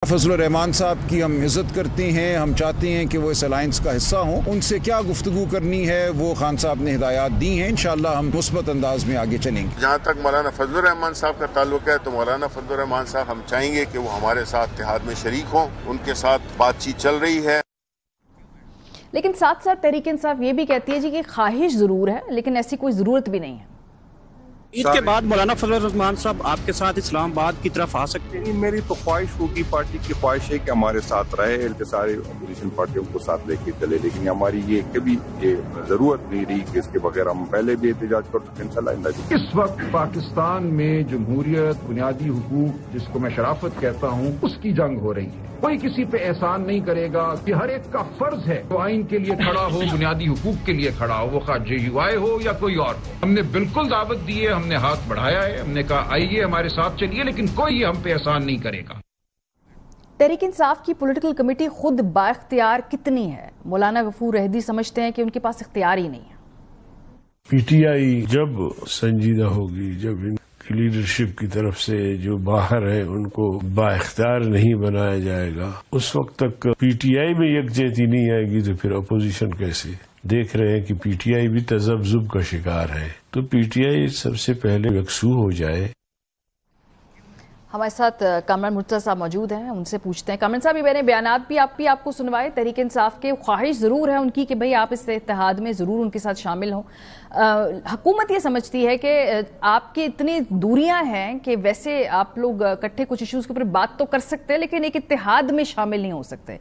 फजल रहमान साहब की हम इज्जत करते हैं, हम चाहते हैं कि वो इस अलायंस का हिस्सा हों। उनसे क्या गुफ्तगू करनी है वो खान साहब ने हिदायत दी हैं। इंशाअल्लाह हम मुस्बत अंदाज में आगे चलेंगे। जहाँ तक मौलाना फजल रहमान साहब का ताल्लुक है तो मौलाना फजल रहमान साहब हम चाहेंगे कि वो हमारे साथ इत्तेहाद में शरीक हों। उनके साथ बातचीत चल रही है, लेकिन साथ साथ तहरीक इंसाफ ये भी कहती है जी कि ख्वाहिश ज़रूर है लेकिन ऐसी कोई ज़रूरत भी नहीं है। ईद के बाद मौलाना फजल रहमान साहब आपके साथ इस्लामाबाद की तरफ आ सकते हैं? मेरी तो ख्वाहिश होगी, पार्टी की ख्वाहिश है कि हमारे साथ रहे, सारे अपोजिशन पार्टियों को साथ लेके चले, लेकिन हमारी ये कभी ये जरूरत नहीं रही कि इसके बगैर हम पहले भी एहतजाज कर सकते इंशाल्लाह। इस वक्त पाकिस्तान में जमहूरियत, बुनियादी हुकूक जिसको मैं शराफत कहता हूँ, उसकी जंग हो रही है। कोई किसी पे एहसान नहीं करेगा कि हर एक का फर्ज है तो आइन के लिए खड़ा हो, बुनियादी हुकूक के लिए खड़ा हो, वो खा JUI हो या कोई और हो। हमने बिल्कुल दावत दी है, हमने हाथ बढ़ाया है, हमने कहा आइए हमारे साथ चलिए, लेकिन कोई हम पे एहसान नहीं करेगा। तहरीक इंसाफ की पॉलिटिकल कमेटी खुद बाइख्तियार कितनी है? मौलाना गफूर रहदी समझते हैं कि उनके पास इख्तियार ही नहीं है। PTI जब संजीदा होगी, जब इनकी लीडरशिप की तरफ से जो बाहर है उनको बाइख्तियार नहीं बनाया जाएगा, उस वक्त तक PTI में यकजहती नहीं आएगी तो फिर अपोजिशन कैसे? देख रहे हैं कि PTI भी तज़ब्ज़ुब का शिकार है, तो PTI सबसे पहले यकसू हो जाए। हमारे साथ कामरान मुर्तज़ा साहब मौजूद हैं, उनसे पूछते हैं। कामरान साहब, ये मैंने बयानात भी आपको सुनवाए तहरीक इंसाफ के, ख्वाहिश ज़रूर है उनकी कि भाई आप इस इत्तेहाद में ज़रूर उनके साथ शामिल हों। हुकूमत ये समझती है कि आपकी इतनी दूरियां हैं कि वैसे आप लोग इकट्ठे कुछ इश्यूज़ के ऊपर बात तो कर सकते हैं लेकिन एक इत्तेहाद में शामिल नहीं हो सकते।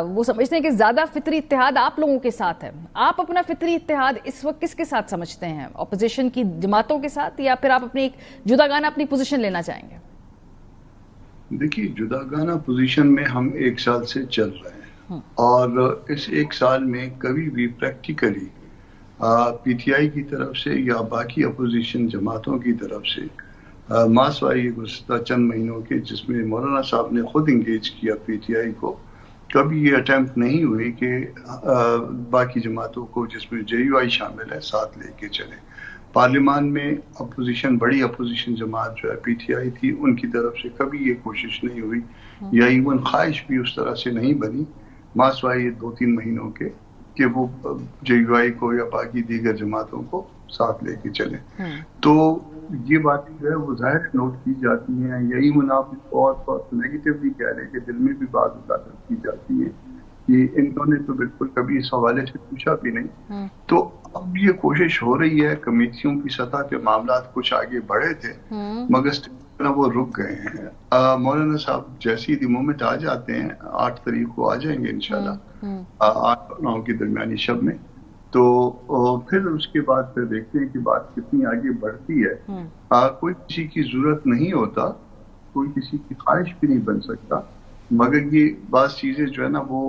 वो समझते हैं कि ज़्यादा फितरी इत्तेहाद आप लोगों के साथ है। आप अपना फितरी इत्तेहाद इस वक्त किसके साथ समझते हैं? अपोजिशन की जमातों के साथ, या फिर आप अपनी एक जुदागाना अपनी पोजीशन लेना चाहेंगे? देखिए, जुदागाना पोजीशन में हम 1 साल से चल रहे हैं और इस 1 साल में कभी भी प्रैक्टिकली PTI की तरफ से या बाकी अपोजिशन जमातों की तरफ से मासवाई गुज़श्ता चंद महीनों के जिसमें मौलाना साहब ने खुद इंगेज किया PTI को, कभी ये अटेम्प्ट नहीं हुई कि बाकी जमातों को जिसमें JUI शामिल है साथ लेके चले। पार्लियामान में अपोजिशन, बड़ी अपोजिशन जमात जो है PTI थी, उनकी तरफ से कभी ये कोशिश नहीं हुई या इवन ख्वाहिश भी उस तरह से नहीं बनी मासवाई 2-3 महीनों के कि वो JUI को या बाकी दीगर जमातों को साथ लेके चले। तो ये बातें जो है वो जाहिर नोट की जाती हैं, यही आप बहुत नेगेटिवली कह रहे हैं कि दिल में भी बात उजागर की जाती है कि इन्होंने तो बिल्कुल कभी इस हवाले से पूछा भी नहीं। तो अब ये कोशिश हो रही है, कमेटियों की सतह पे मामला कुछ आगे बढ़े थे मगर वो रुक गए हैं। मौलाना साहब जैसे ही मोमेंट आ जाते हैं, 8 तारीख को आ जाएंगे इंशाल्लाह 8-9 की दरमियानी शब में, तो फिर उसके बाद फिर देखते हैं कि बात कितनी आगे बढ़ती है। कोई किसी की जरूरत नहीं होता, कोई किसी की ख्वाहिश भी नहीं बन सकता, मगर ये बात चीजें जो है ना वो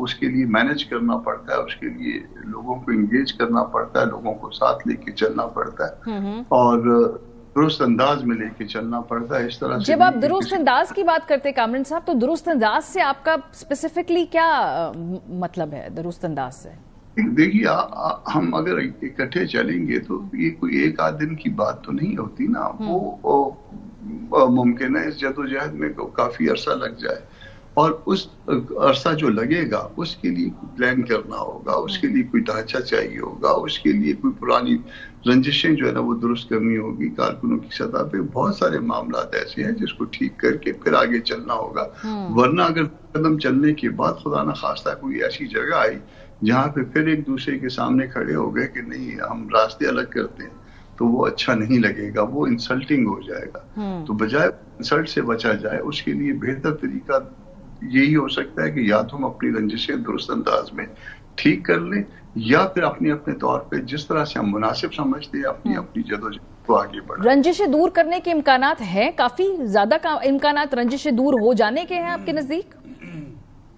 उसके लिए मैनेज करना पड़ता है, उसके लिए लोगों को इंगेज करना पड़ता है, लोगों को साथ लेके चलना पड़ता है और दुरुस्त अंदाज में लेके चलना पड़ता है। इस तरह से जब आप दुरुस्त अंदाज की बात करते हैं कामरान साहब, तो दुरुस्त अंदाज से आपका स्पेसिफिकली क्या मतलब है? दुरुस्त अंदाज से देखिए, हम अगर इकट्ठे चलेंगे तो ये कोई 1 आध दिन की बात तो नहीं होती ना, वो मुमकिन है इस जदोजहद में काफी अरसा लग जाए और उस अरसा जो लगेगा उसके लिए प्लान करना होगा, उसके लिए कोई ढांचा चाहिए होगा, उसके लिए कोई पुरानी रंजिशें जो है ना वो दुरुस्त करनी होगी। कारकुनों की सतह पे बहुत सारे मामला ऐसे हैं जिसको ठीक करके फिर आगे चलना होगा। वरना अगर कदम चलने के बाद खुदा न खास्ता कोई ऐसी जगह आई जहाँ पे फिर एक दूसरे के सामने खड़े हो गए कि नहीं हम रास्ते अलग करते हैं, तो वो अच्छा नहीं लगेगा, वो इंसल्टिंग हो जाएगा। तो बजाय इंसल्ट से बचा जाए उसके लिए बेहतर तरीका यही हो सकता है कि या तो हम अपनी रंजिशें दुरुस्त अंदाज में ठीक कर लें या फिर अपने अपने तौर पे जिस तरह से हम मुनासिब समझते हैं अपनी अपनी जदोजहद को आगे बढ़ाएं। रंजिशें दूर करने के इम्कानात हैं, काफी ज्यादा इम्कानात रंजिशें दूर हो जाने के हैं आपके नजदीक?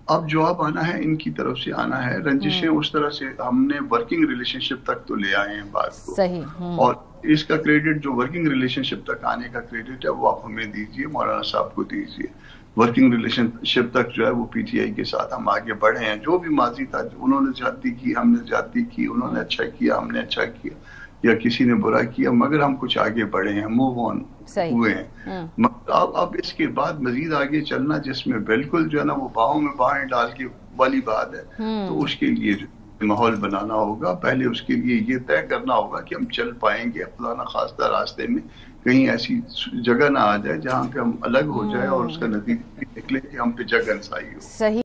अब जवाब आना है, इनकी तरफ से आना है। रंजिशें उस तरह से हमने वर्किंग रिलेशनशिप तक तो ले आए हैं बात को, सही। और इसका क्रेडिट जो वर्किंग रिलेशनशिप तक आने का क्रेडिट है वो आप हमें दीजिए, मौलाना साहब को दीजिए। वर्किंग रिलेशनशिप तक जो है वो PTI के साथ हम आगे बढ़े हैं। जो भी माजी था, उन्होंने ज्यादती की, हमने ज्यादती की, उन्होंने अच्छा किया, हमने अच्छा किया, یا کسی نے برا کیا، مگر ہم کچھ آگے بڑھے ہیں، موو آن ہوئے ہیں. اب اس کے بعد مزید آگے چلنا جس میں بالکل جو ہے نا وہ باہوں میں باہیں ڈال کے والی بات ہے، تو اس کے لیے ماحول بنانا ہوگا. پہلے اس کے لیے یہ طے کرنا ہوگا کہ ہم چل پائیں گے خدا نہ خواستہ راستے میں کہیں ایسی جگہ نہ آ جائے جہاں پہ ہم الگ ہو جائے اور اس کا نتیجہ نکلے کہ ہم پہ جگ انسائی ہو.